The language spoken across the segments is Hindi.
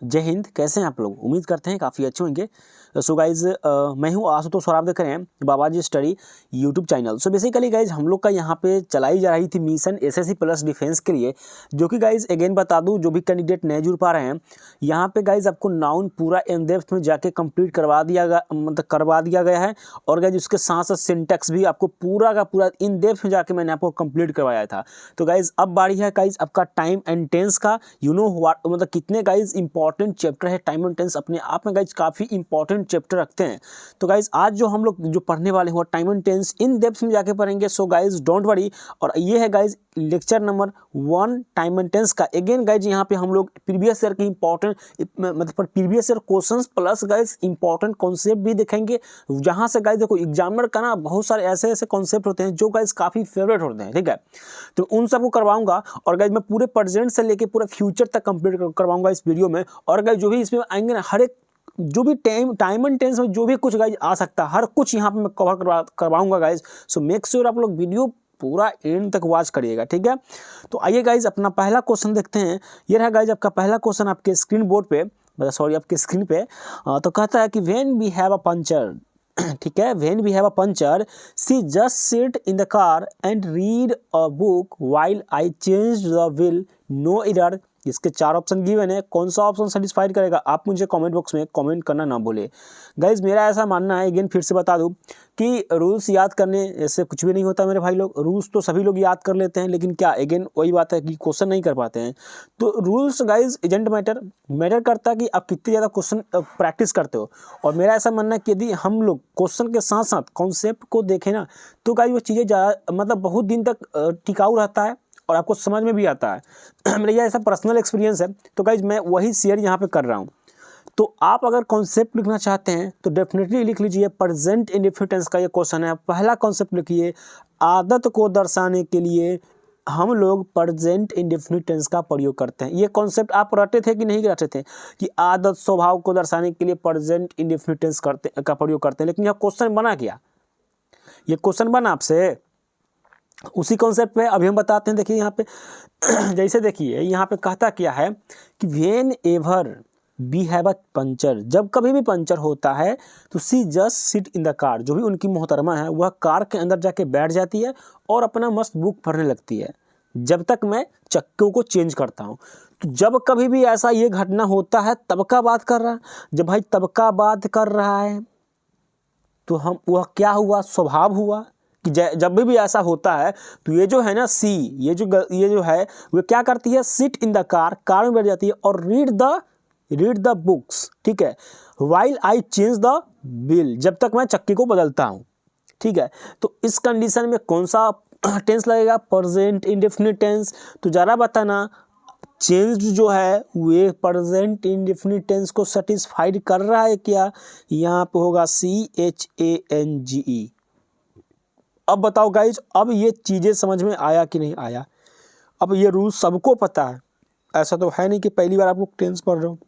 जय हिंद। कैसे हैं आप लोग? उम्मीद करते हैं काफ़ी अच्छे होंगे। सो गाइज मैं हूं आशुतोष और आप देख रहे हैं बाबाजी study YouTube channel. So basically guys हम लोग का यहां पे चलाई जा रही थी मिशन एसएससी प्लस डिफेंस के लिए, जो कि गाइज अगेन बता दूं जो भी कैंडिडेट नहीं जुड़ पा रहे हैं, यहां पे गाइज आपको नाउन पूरा इन डेप्थ में जाके कंप्लीट करवा दिया गया, मतलब करवा दिया गया है। और गाइज उसके साथ साथ सिंटेक्स भी आपको पूरा का पूरा इन डेप्थ में जाके मैंने आपको कंप्लीट करवाया था। तो गाइज अब बारी है गाइज आपका टाइम एंड टेंस का। यू नो व्हाट, मतलब कितने गाइज इंपॉर्टेंट चैप्टर है। टाइम एंड टेंस अपने आप में गाइज काफ़ी इंपॉर्टेंट चैप्टर रखते हैं। तो गाइज आज जो हम लोग जो पढ़ने वाले हैं वो time and tense in depth में जाके पढ़ेंगे। So guys don't worry. और ये है guys lecture number 1 time and tense का। अगेन गाइज यहाँ पे हम लोग प्रीवियस ईयर की इंपॉर्टेंट मतलब previous year questions plus guys important concept भी देखेंगे। जहाँ से गाइज देखो एग्जामिनर का ना बहुत सारे ऐसे ऐसे कॉन्सेप्ट होते हैं जो गाइज काफ़ी फेवरेट होते हैं, ठीक है। तो उन सबको करवाऊंगा और गाइज मैं पूरे प्रेजेंट से लेके पूरे फ्यूचर तक कंप्लीट करवाऊंगा इस वीडियो में। और गाइज जो भी इसमें आएंगे ना, हर एक जो भी टाइम एंड टेंस में जो भी कुछ गाइज आ सकता है हर कुछ यहाँ पे मैं कवर करवाऊंगा गाइज। सो मेक श्योर आप लोग वीडियो पूरा एंड तक वॉच करिएगा, ठीक है। तो आइए गाइज अपना पहला क्वेश्चन देखते हैं। ये रहा गाइज आपका पहला क्वेश्चन आपके स्क्रीन बोर्ड पे, सॉरी आपके स्क्रीन पे। तो कहता है कि when we have a puncture, ठीक है, when we have a puncture see just sit in the car and read a book while I change the wheel, no error. इसके 4 ऑप्शन गिवन है, कौन सा ऑप्शन सेटिस्फाइड करेगा आप मुझे कमेंट बॉक्स में कमेंट करना ना भूले। गाइज मेरा ऐसा मानना है, अगेन फिर से बता दूं कि रूल्स याद करने से कुछ भी नहीं होता मेरे भाई लोग। रूल्स तो सभी लोग याद कर लेते हैं, लेकिन क्या अगेन वही बात है कि क्वेश्चन नहीं कर पाते हैं। तो रूल्स गाइज एजेंट मैटर करता है कि आप कितनी ज़्यादा क्वेश्चन प्रैक्टिस करते हो। और मेरा ऐसा मानना है कि यदि हम लोग क्वेश्चन के साथ साथ कॉन्सेप्ट को देखें ना, तो गाइज वो चीज़ें ज़्यादा मतलब बहुत दिन तक टिकाऊ रहता है और आपको समझ में भी आता है। मेरा यह ऐसा पर्सनल एक्सपीरियंस है। तो गाइज मैं वही शेयर यहाँ पे कर रहा हूँ। तो आप अगर कॉन्सेप्ट लिखना चाहते हैं तो डेफिनेटली लिख लीजिए। प्रेजेंट इंडेफिनिट टेंस का ये क्वेश्चन है। पहला कॉन्सेप्ट लिखिए, आदत को दर्शाने के लिए हम लोग प्रेजेंट इंडेफिनिट टेंस का प्रयोग करते हैं। ये कॉन्सेप्ट आप रटे थे कि नहीं रटे थे कि आदत स्वभाव को दर्शाने के लिए प्रेजेंट इंडेफिनिट टेंस का प्रयोग करते हैं, लेकिन यह क्वेश्चन बना क्या? ये क्वेश्चन बना आपसे उसी कॉन्सेप्ट पे अभी हम बताते हैं। देखिए यहाँ पे जैसे देखिए यहाँ पे कहता क्या है कि whenever we have a puncture, जब कभी भी पंचर होता है तो she just sit in the car, जो भी उनकी मोहतरमा है वह कार के अंदर जाके बैठ जाती है और अपना मस्त बुक पढ़ने लगती है जब तक मैं चक्कों को चेंज करता हूँ। तो जब कभी भी ऐसा ये घटना होता है तब का बात कर रहा है। जब भाई तब का बात कर रहा है तो हम वह क्या हुआ, स्वभाव हुआ कि जब भी ऐसा होता है तो ये जो है ना सी, ये जो है वो क्या करती है, seat in the car, car में बैठ जाती है और रीड द बुक्स, ठीक है, while I change the wheel, जब तक मैं चक्की को बदलता हूँ, ठीक है। तो इस कंडीशन में कौन सा टेंस लगेगा? Present indefinite tense. तो जरा बताना चेंज जो है वे प्रेजेंट इंडेफिनिट टेंस को सेटिस्फाइड कर रहा है क्या? यहाँ पे होगा CHANGE। अब बताओ गाइज, अब ये चीज़ें समझ में आया कि नहीं आया? अब ये रूल सबको पता है, ऐसा तो है नहीं कि पहली बार आप लोग टेंस पढ़ रहे हो,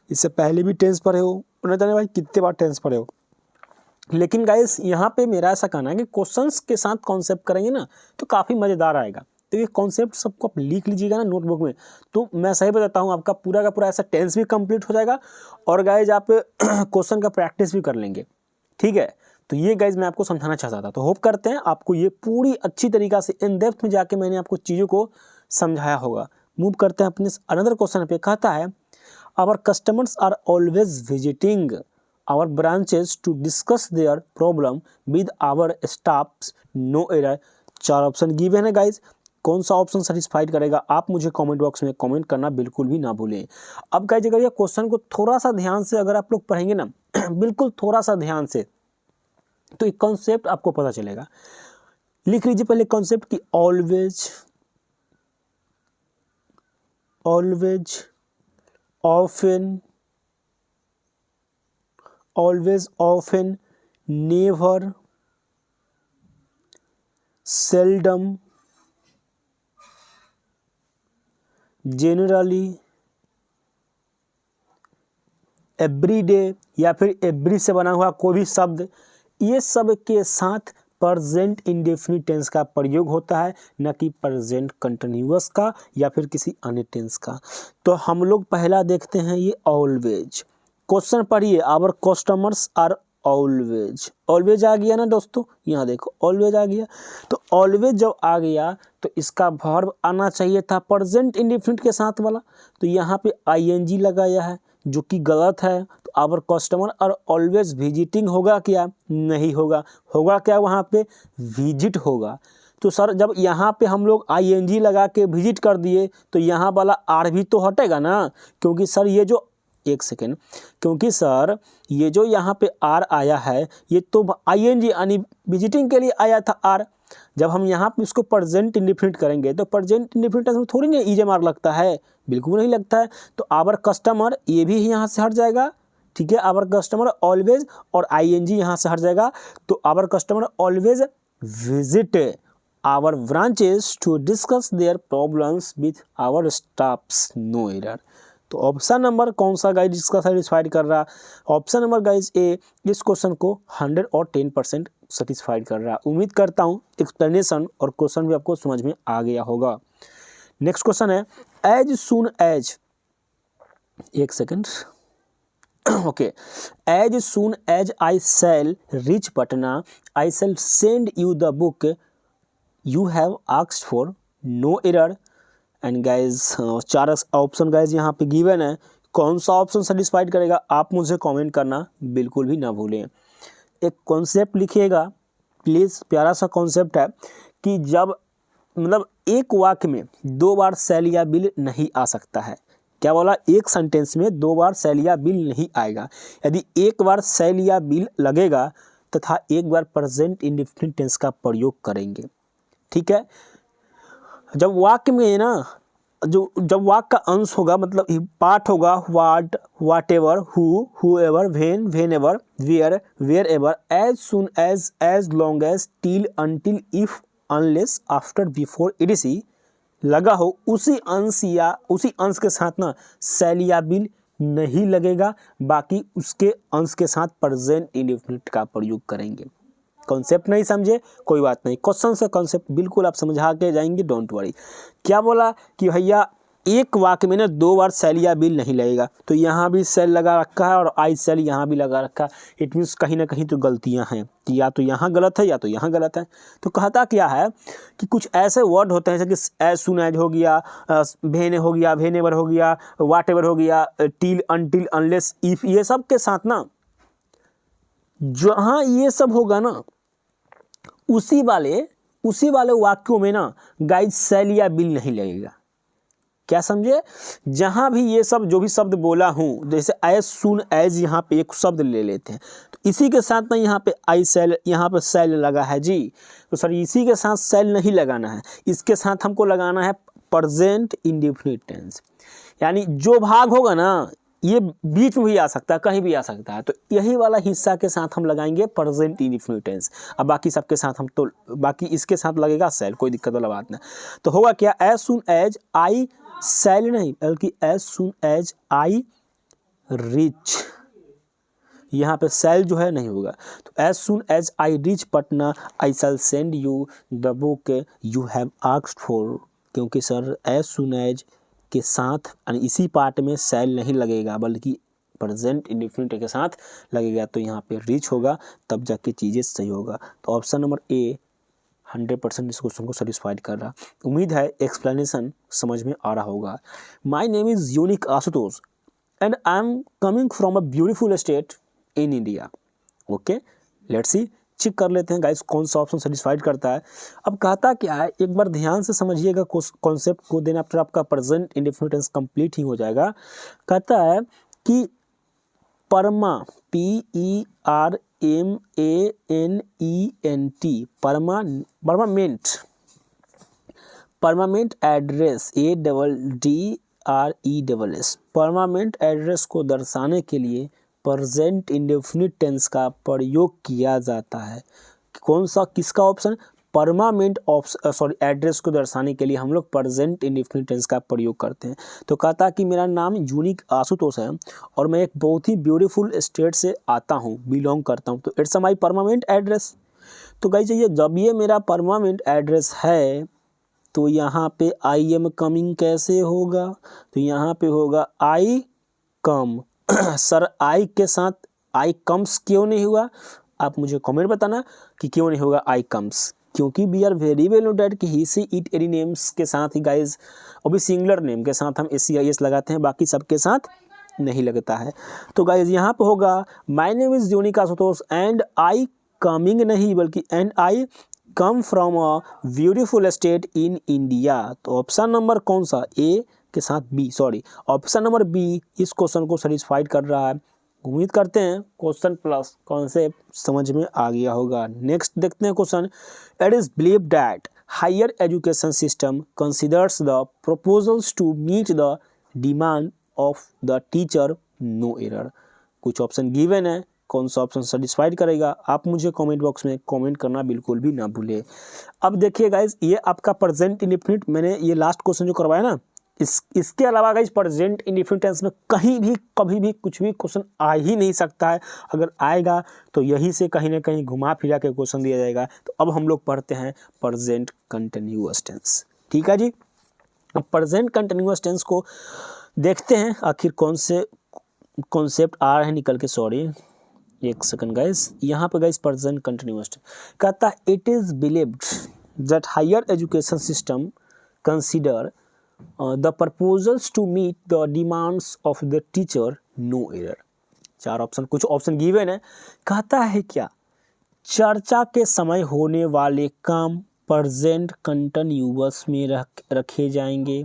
इससे पहले भी टेंस पढ़े हो, नहीं जाने भाई कितने बार टेंस पढ़े हो। लेकिन गाइज यहाँ पे मेरा ऐसा कहना है कि क्वेश्चंस के साथ कॉन्सेप्ट करेंगे ना तो काफ़ी मज़ेदार आएगा। तो ये कॉन्सेप्ट सबको आप लिख लीजिएगा ना नोटबुक में, तो मैं सही बताता हूँ आपका पूरा का पूरा ऐसा टेंस भी कंप्लीट हो जाएगा और गाइज आप क्वेश्चन का प्रैक्टिस भी कर लेंगे, ठीक है। तो ये गाइज मैं आपको समझाना चाहता था। तो होप करते हैं आपको ये पूरी अच्छी तरीक़ा से इन डेप्थ में जाके मैंने आपको चीज़ों को समझाया होगा। मूव करते हैं अपने अनदर क्वेश्चन पे। कहता है our customers are always visiting our branches to discuss their problem with our staffs, no error। 4 option given है गाइज, कौन सा ऑप्शन सेटिस्फाइड करेगा आप मुझे कमेंट बॉक्स में कमेंट करना बिल्कुल भी ना भूलें। अब गाइज अगर ये क्वेश्चन को थोड़ा सा ध्यान से अगर आप लोग पढ़ेंगे ना बिल्कुल थोड़ा सा ध्यान से, तो एक कॉन्सेप्ट आपको पता चलेगा। लिख लीजिए पहले कॉन्सेप्ट की always, often, always, often, never, seldom, generally, every day या फिर every से बना हुआ कोई भी शब्द, ये सब के साथ प्रेजेंट इंडेफिनिट टेंस का प्रयोग होता है, न कि प्रेजेंट कंटिन्यूअस का या फिर किसी अन्य टेंस का। तो हम लोग पहला देखते हैं ये ऑलवेज। क्वेश्चन पढ़िए, our customers are always. Always आ गया ना दोस्तों, यहाँ देखो ऑलवेज आ गया। तो ऑलवेज जब आ गया तो इसका वर्ब आना चाहिए था प्रेजेंट इंडेफिनिट के साथ वाला, तो यहाँ पे आईएनजी लगाया है जो कि गलत है। तो our customer are always visiting होगा क्या? नहीं होगा। होगा क्या? वहाँ पे विजिट होगा। तो सर जब यहाँ पे हम लोग आईएनजी लगा के विजिट कर दिए तो यहाँ वाला आर भी तो हटेगा ना, क्योंकि सर ये जो एक सेकेंड, क्योंकि सर ये जो यहाँ पे आर आया है ये तो आईएनजी यानी विजिटिंग के लिए आया था आर। जब हम यहाँ पे इसको प्रेजेंट इंडेफिनिट करेंगे तो प्रेजेंट इंडेफिनिट में थोड़ी ना ईजेमार लगता है, बिल्कुल नहीं लगता है। तो आवर कस्टमर ये भी यहाँ से हट जाएगा, ठीक है। आवर कस्टमर ऑलवेज और आईएनजी यहाँ से हट जाएगा। तो our customer always visit our branches to discuss their problems with our staffs, no error. तो ऑप्शन नंबर कौन सा गाइज इसका सेटिस्फाइड कर रहा? ऑप्शन नंबर गाइज ए इस क्वेश्चन को 110% सेटिस्फाइड कर रहा। उम्मीद करता हूँ एक्सप्लेनेशन और क्वेश्चन भी आपको समझ में आ गया होगा। नेक्स्ट क्वेश्चन है एज सून एज, एक second, okay, as soon as I shall reach Patna I shall send you the book you have asked for, no error. And guys 4 option guys यहाँ पे गिवन है, कौन सा ऑप्शन सेटिस्फाइड करेगा आप मुझे कमेंट करना बिल्कुल भी ना भूलें। एक कॉन्सेप्ट लिखिएगा प्लीज़, प्यारा सा कॉन्सेप्ट है कि जब मतलब एक वाक्य में 2 बार सेल या बिल नहीं आ सकता है। क्या बोला? एक सेंटेंस में 2 बार सेल या बिल नहीं आएगा। यदि एक बार सेल या बिल लगेगा तथा एक बार प्रेजेंट इंडेफिनिट टेंस का प्रयोग करेंगे, ठीक है। जब वाक्य में ना जब वाक्य का अंश होगा मतलब पार्ट होगा what, whatever, whoever, when, whenever, wherever, as soon as long as, till, until, if, unless, after, before, etc लगा हो, उसी अंश के साथ ना सेल या बिल नहीं लगेगा, बाकी उसके अंश के साथ प्रेजेंट इंडेफिनिट का प्रयोग करेंगे। कॉन्सेप्ट नहीं समझे कोई बात नहीं, क्वेश्चन से कॉन्सेप्ट बिल्कुल आप समझा के जाएंगे, डोंट वरी। क्या बोला कि भैया एक वाक्य में ना 2 बार सेल या बिल नहीं लगेगा, तो यहाँ भी सेल लगा रखा है और आई सेल यहाँ भी लगा रखा है। इट मीन्स कहीं ना कहीं तो गलतियाँ हैं, या तो यहाँ गलत है या तो यहाँ गलत है। तो कहता क्या है कि कुछ ऐसे वर्ड होते हैं जैसे कि एज सून एज हो गया, वेन हो गया, वेनेवर हो गया, व्हाट एवर हो गया, टिल, अनटिल, अनलेस, इफ, ये सब के साथ ना जहाँ ये सब होगा ना उसी वाले वाक्यों में ना गाइज सेल या बिल नहीं लगेगा। क्या समझे? जहां भी ये सब जो भी शब्द बोला हूं, जैसे एज सून एज यहाँ पे एक शब्द ले लेते हैं तो इसी के साथ ना यहाँ पे आई सेल, यहाँ पे सेल लगा है जी, तो सर इसी के साथ सेल नहीं लगाना है, इसके साथ हमको लगाना है प्रेजेंट इंडेफिनिट टेंस। यानी जो भाग होगा ना ये बीच में भी आ सकता है, कहीं भी आ सकता है, तो यही वाला हिस्सा के साथ हम लगाएंगे प्रेजेंट इंडेफिनिट टेंस। अब बाकी सबके साथ हम तो बाकी इसके साथ लगेगा सेल, कोई दिक्कत वाला बात नहीं। तो होगा क्या? As soon as I shall नहीं बल्कि as soon as I reach, यहाँ पे सेल जो है नहीं होगा। तो as soon as I reach Patna I shall send you the book you have asked for, क्योंकि सर एज सून एज के साथ इसी पार्ट में सेल नहीं लगेगा बल्कि प्रेजेंट इंडेफिनिट के साथ लगेगा, तो यहाँ पे रीच होगा, तब जाके चीज़ें सही होगा। तो ऑप्शन नंबर ए 100% इस क्वेश्चन को सेटिस्फाइड कर रहा। उम्मीद है एक्सप्लेनेशन समझ में आ रहा होगा। My name is unique Ashutosh and I am coming from a beautiful state in India. Okay, let's see, check कर लेते हैं गाइस कौन सा ऑप्शन सेटिस्फाइड करता है। अब कहता क्या है, एक बार ध्यान से समझिएगा कॉन्सेप्ट को, देन आफ्टर आपका प्रेजेंट इंडेफिनिट टेंस कंप्लीट ही हो जाएगा। कहता है कि परमा, PERMANENT, permanent address, ADDRESS, permanent address को दर्शाने के लिए प्रेजेंट इंडेफिनिट टेंस का प्रयोग किया जाता है। कौन सा, किसका ऑप्शन? परमानेंट एड्रेस को दर्शाने के लिए हम लोग प्रेजेंट इंडेफिनिट टेंस का प्रयोग करते हैं। तो कहता कि मेरा नाम यूनिक आशुतोष है और मैं एक बहुत ही ब्यूटीफुल स्टेट से आता हूँ, बिलोंग करता हूँ, तो इट्स माई परमानेंट एड्रेस। तो गाइज ये जब ये मेरा परमानेंट एड्रेस है तो यहाँ पे आई एम कमिंग कैसे होगा, तो यहाँ पे होगा आई कम। सर आई के साथ आई कम्स क्यों नहीं हुआ, आप मुझे कमेंट बताना कि क्यों नहीं होगा आई कम्स, क्योंकि we are very well know that कि he see it any names के साथ ही गाइज, अभी सिंगुलर नेम के साथ हम SCIS लगाते हैं, बाकी सबके साथ नहीं लगता है। तो गाइज यहाँ पे होगा my name is unique Ashutosh and I coming नहीं बल्कि and I come from a beautiful state in India. तो ऑप्शन नंबर कौन सा, ए के साथ B, sorry option number B इस क्वेश्चन को सेटिस्फाइड कर रहा है। उम्मीद करते हैं क्वेश्चन प्लस कॉन्सेप्ट समझ में आ गया होगा। नेक्स्ट देखते हैं question. It is believe that higher education system considers the proposals to meet the demand of the teacher no error. कुछ ऑप्शन गिवन है, कौन सा ऑप्शन सेटिस्फाइड करेगा आप मुझे कमेंट बॉक्स में कमेंट करना बिल्कुल भी ना भूले। अब देखिए गाइज ये आपका प्रेजेंट इंडेफिनिट, मैंने ये लास्ट क्वेश्चन जो करवाया ना, इसके अलावा गाइज प्रेजेंट इंडेफिनिट टेंस में कहीं भी कभी भी कुछ भी क्वेश्चन आ ही नहीं सकता है। अगर आएगा तो यही से कहीं ना कहीं घुमा फिरा के क्वेश्चन दिया जाएगा। तो अब हम लोग पढ़ते हैं प्रेजेंट कंटिन्यूअस टेंस। ठीक है जी, अब प्रेजेंट कंटिन्यूअस टेंस को देखते हैं आखिर कौन से कॉन्सेप्ट आ रहे हैं निकल के। सॉरी एक सेकंड गाइज, यहाँ पे गाइज प्रेजेंट कंटिन्यूअस कहता है it is believed that higher education system consider the proposals to meet the demands of the teacher no error. चार ऑप्शन, कुछ ऑप्शन गिवन है। कहता है क्या, चर्चा के समय होने वाले काम प्रेजेंट कंटिन्यूअस में रखे जाएंगे।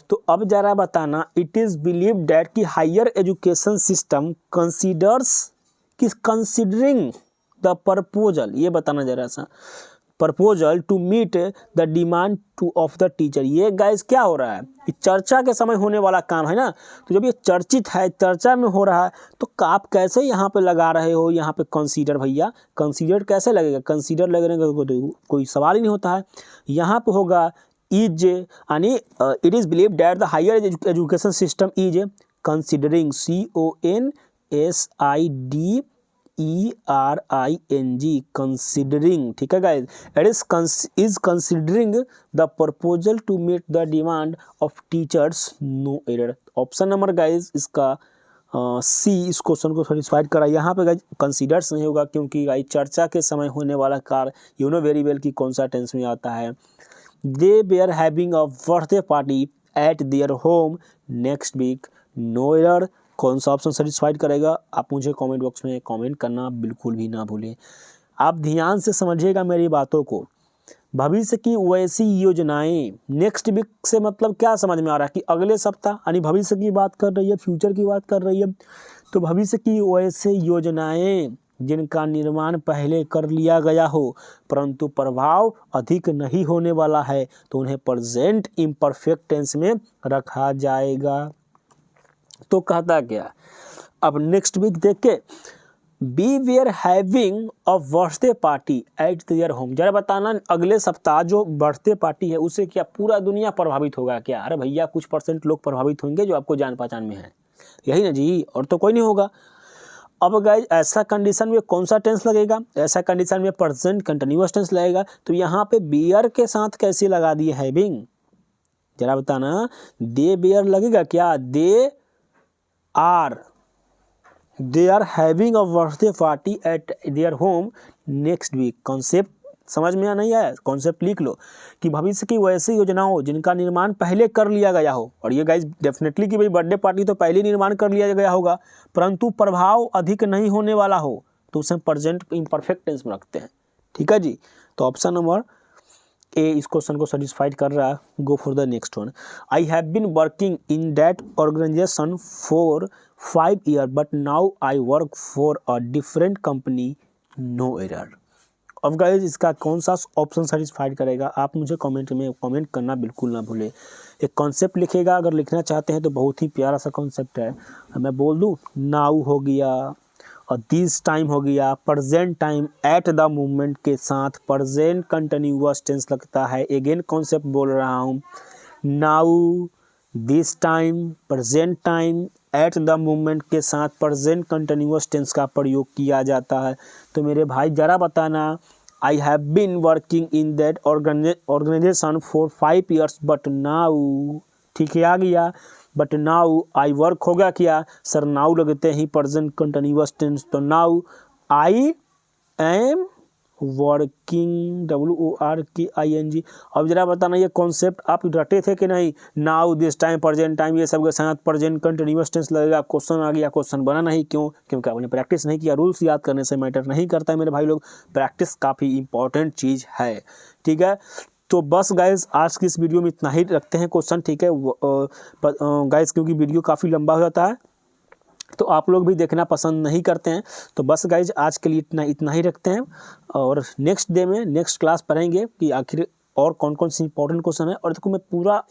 तो अब जरा बताना, इट इज बिलीव्ड दैट कि हायर एजुकेशन सिस्टम कंसीडर्स किस कंसीडरिंग द प्रपोजल, ये बताना जरा सा, proposal to meet the demand to of the teacher. ये गाइस क्या हो रहा है, कि चर्चा के समय होने वाला काम है ना, तो जब ये चर्चित है, चर्चा में हो रहा है, तो आप कैसे यहाँ पे लगा रहे हो, यहाँ पे कंसीडर, भैया कंसीडर कैसे लगेगा, कंसीडर लगने का कोई सवाल ही नहीं होता है। यहाँ पे होगा इज, यानी it is believe that the higher education system is considering, CONSIDERING, considering. ठीक है guys, it is considering the proposal to meet the demand of teachers no error. Option number guys इसका सी इस क्वेश्चन को सेटिस्फाइड करा। यहाँ पे गाइज कंसीडर्स नहीं होगा, क्योंकि गाइज चर्चा के समय होने वाला कार्य यू नो वेरी वेल कि कौन सा टेंस में आता है। They were having a birthday party at their home next week, no error. कौन सा ऑप्शन सेटिस्फाइड करेगा आप मुझे कमेंट बॉक्स में कमेंट करना बिल्कुल भी ना भूलें। आप ध्यान से समझिएगा मेरी बातों को। भविष्य की वैसी योजनाएं, नेक्स्ट वीक से मतलब क्या समझ में आ रहा है कि अगले सप्ताह, यानी भविष्य की बात कर रही है, फ्यूचर की बात कर रही है। तो भविष्य की वैसे योजनाएं जिनका निर्माण पहले कर लिया गया हो परंतु प्रभाव अधिक नहीं होने वाला है, तो उन्हें प्रेजेंट इम्परफेक्ट टेंस में रखा जाएगा। तो कहता क्या, अब नेक्स्ट वीक देख के, we were having a birthday party at their home. जरा बताना अगले सप्ताह जो बर्थडे पार्टी है उससे क्या पूरा दुनिया प्रभावित होगा क्या? अरे भैया कुछ % लोग प्रभावित होंगे जो आपको जान पहचान में है, यही ना जी, और तो कोई नहीं होगा। अब गाइज ऐसा कंडीशन में कौन सा टेंस लगेगा, ऐसा कंडीशन में प्रेजेंट कंटिन्यूअस टेंस लगेगा। तो यहाँ पे बियर के साथ कैसे लगा दिए हैविंग, जरा बताना, दे बियर लगेगा क्या, they are having a birthday party at their home next week. Concept समझ में नहीं आया, कॉन्सेप्ट लिख लो कि भविष्य की वैसी योजनाओं जिनका निर्माण पहले कर लिया गया हो, और ये गाइज डेफिनेटली कि भाई बर्थडे पार्टी तो पहले निर्माण कर लिया गया होगा, परंतु प्रभाव अधिक नहीं होने वाला हो, तो उसे प्रेजेंट इम्परफेक्ट टेंस में रखते हैं। ठीक है जी, तो ऑप्शन नंबर ए इस क्वेश्चन को सेटिस्फाइड कर रहा है। Go for the next one. I have been working in that organisation for 5 years but now I work for a different company, no error. अब गाइज इसका कौन सा ऑप्शन सेटिस्फाइड करेगा आप मुझे कमेंट में कमेंट करना बिल्कुल ना भूले। एक कॉन्सेप्ट लिखेगा, अगर लिखना चाहते हैं तो बहुत ही प्यारा सा कॉन्सेप्ट है, मैं बोल दूँ, नाउ हो गया और दिस टाइम हो गया, present time at the moment के साथ प्रेजेंट कंटिन्यूअस टेंस लगता है। अगेन कॉन्सेप्ट बोल रहा हूँ, now, this time, present time at the moment के साथ प्रेजेंट कंटिन्यूअस टेंस का प्रयोग किया जाता है। तो मेरे भाई जरा बताना, I have been working in that organisation for 5 years but now, ठीक है आ गया, बट नाउ आई वर्क हो गया क्या सर, नाउ लगते ही प्रेजेंट कंटिन्यूअस टेंस, तो now I am working, WORKING। अब जरा बताना ये कॉन्सेप्ट आप रटे थे कि नहीं, now, this time, present time, ये सब के साथ प्रेजेंट कंटिन्यूअस टेंस लगेगा। क्वेश्चन आ गया, क्वेश्चन बना नहीं, क्यों? क्योंकि आपने प्रैक्टिस नहीं किया। रूल्स याद करने से मैटर नहीं करता है मेरे भाई लोग, प्रैक्टिस काफ़ी इंपॉर्टेंट चीज़ है, ठीक है। तो बस गाइज आज की इस वीडियो में इतना ही रखते हैं क्वेश्चन, ठीक है गाइज, क्योंकि वीडियो काफ़ी लंबा हो जाता है तो आप लोग भी देखना पसंद नहीं करते हैं। तो बस गाइज आज के लिए इतना ही रखते हैं, और नेक्स्ट डे में नेक्स्ट क्लास पढ़ेंगे कि आखिर और कौन कौन सी इंपॉर्टेंट क्वेश्चन है। और देखो मैं पूरा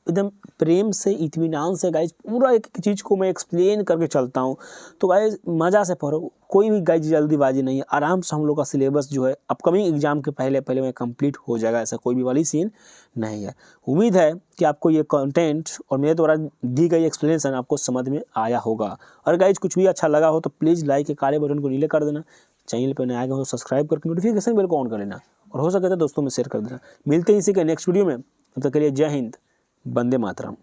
एकदम प्रेम से, इत्मीनान से गाइज पूरा एक एक चीज़ को मैं एक्सप्लेन करके चलता हूँ। तो गाइज मज़ा से पढ़ो, कोई भी गाइज जल्दीबाजी नहीं है, आराम से हम लोग का सिलेबस जो है अपकमिंग एग्जाम के पहले में कंप्लीट हो जाएगा, ऐसा कोई भी वाली सीन नहीं है। उम्मीद है कि आपको ये कंटेंट और मेरे द्वारा दी गई एक्सप्लेनेशन आपको समझ में आया होगा। और गाइज कुछ भी अच्छा लगा हो तो प्लीज़ लाइक के काले बटन को नीले कर देना, चैनल पर नया आएगा हो तो सब्सक्राइब करके नोटिफिकेशन बेल को ऑन कर लेना, और हो सके तो दोस्तों में शेयर कर देना। मिलते हैं इसी के नेक्स्ट वीडियो में, तब तक के लिए जय हिंद, वंदे मातरम।